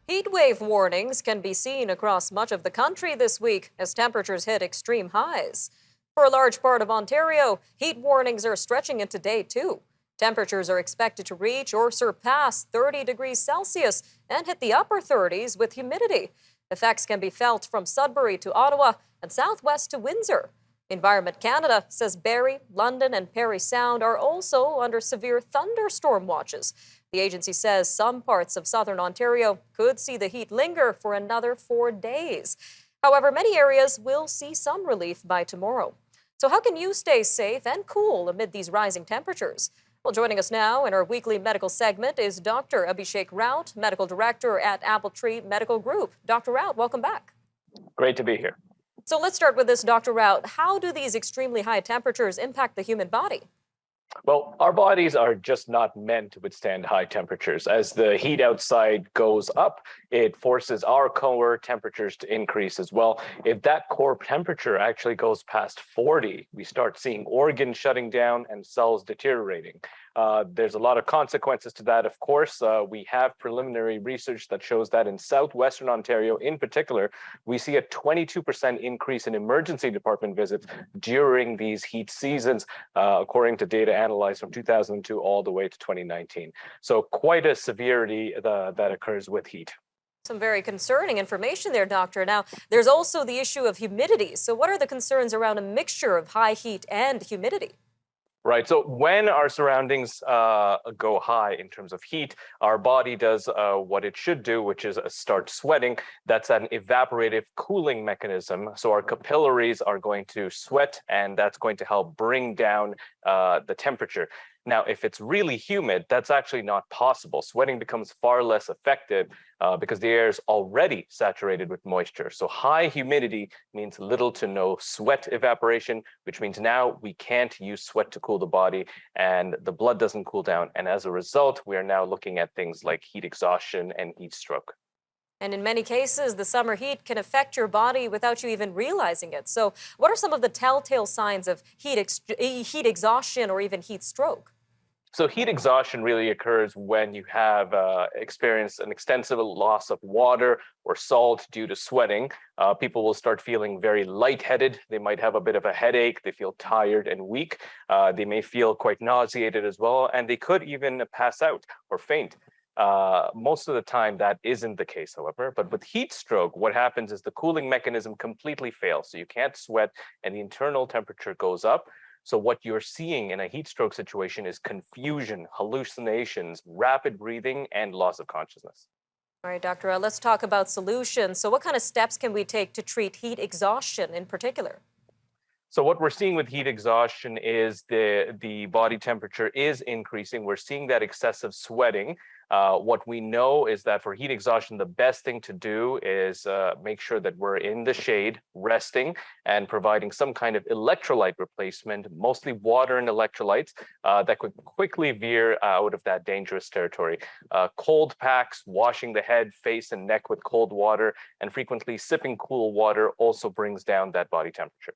Heat wave warnings can be seen across much of the country this week as temperatures hit extreme highs. For a large part of Ontario, heat warnings are stretching into day two. Temperatures are expected to reach or surpass 30 degrees Celsius and hit the upper 30s with humidity. Effects can be felt from Sudbury to Ottawa and southwest to Windsor. Environment Canada says Barrie, London, and Parry Sound are also under severe thunderstorm watches. The agency says some parts of southern Ontario could see the heat linger for another 4 days. However, many areas will see some relief by tomorrow. So how can you stay safe and cool amid these rising temperatures? Well, joining us now in our weekly medical segment is Dr. Abhishek Raut, Medical Director at Appletree Medical Group. Dr. Raut, welcome back. Great to be here. So let's start with this, Dr. Raut. How do these extremely high temperatures impact the human body? Well, our bodies are just not meant to withstand high temperatures. As the heat outside goes up, it forces our core temperatures to increase as well. If that core temperature actually goes past 40, we start seeing organs shutting down and cells deteriorating. There's a lot of consequences to that, of course. We have preliminary research that shows that in southwestern Ontario in particular, we see a 22% increase in emergency department visits during these heat seasons, according to data analyzed from 2002 all the way to 2019. So quite a severity that occurs with heat. Some very concerning information there, Doctor. Now, there's also the issue of humidity. So what are the concerns around a mixture of high heat and humidity? Right. So when our surroundings go high in terms of heat, our body does what it should do, which is start sweating. That's an evaporative cooling mechanism. So our capillaries are going to sweat, and that's going to help bring down the temperature. Now, if it's really humid, that's actually not possible. Sweating becomes far less effective because the air is already saturated with moisture. So high humidity means little to no sweat evaporation, which means now we can't use sweat to cool the body and the blood doesn't cool down. And as a result, we are now looking at things like heat exhaustion and heat stroke. And in many cases, the summer heat can affect your body without you even realizing it. So what are some of the telltale signs of heat exhaustion or even heat stroke? So heat exhaustion really occurs when you have experienced an extensive loss of water or salt due to sweating. People will start feeling very lightheaded. They might have a bit of a headache. They feel tired and weak. They may feel quite nauseated as well, and they could even pass out or faint. Most of the time, that isn't the case, however. But with heat stroke, what happens is the cooling mechanism completely fails. So you can't sweat, and the internal temperature goes up. So what you're seeing in a heat stroke situation is confusion, hallucinations, rapid breathing, and loss of consciousness. All right, Doctor, let's talk about solutions. So what kind of steps can we take to treat heat exhaustion in particular? So what we're seeing with heat exhaustion is the body temperature is increasing. We're seeing that excessive sweating. What we know is that for heat exhaustion, the best thing to do is make sure that we're in the shade, resting, and providing some kind of electrolyte replacement, mostly water and electrolytes, that could quickly veer out of that dangerous territory. Cold packs, washing the head, face, and neck with cold water, and frequently sipping cool water also brings down that body temperature.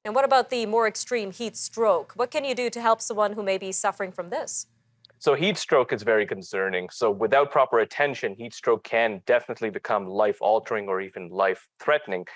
And what about the more extreme heat stroke? What can you do to help someone who may be suffering from this? So heat stroke is very concerning. So without proper attention, heat stroke can definitely become life-altering or even life-threatening.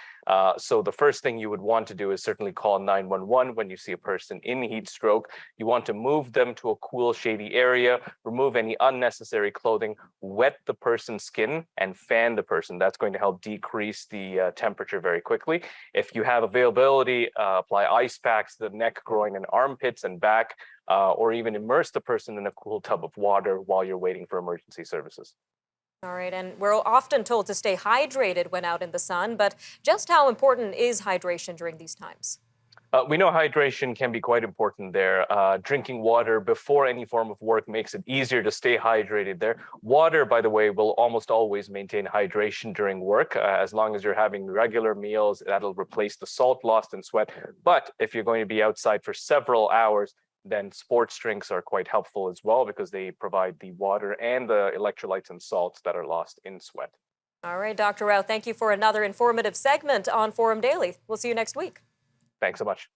So the first thing you would want to do is certainly call 911 when you see a person in heat stroke. You want to move them to a cool, shady area, remove any unnecessary clothing, wet the person's skin, and fan the person. That's going to help decrease the temperature very quickly. If you have availability, apply ice packs to the neck, groin, and armpits and back, or even immerse the person in a cool tub of water while you're waiting for emergency services. All right, and we're often told to stay hydrated when out in the sun, but just how important is hydration during these times? We know hydration can be quite important there. Drinking water before any form of work makes it easier to stay hydrated there. Water, by the way, will almost always maintain hydration during work. As long as you're having regular meals, that'll replace the salt lost in sweat. But if you're going to be outside for several hours, then sports drinks are quite helpful as well because they provide the water and the electrolytes and salts that are lost in sweat. All right, Dr. Rao, thank you for another informative segment on Forum Daily. We'll see you next week. Thanks so much.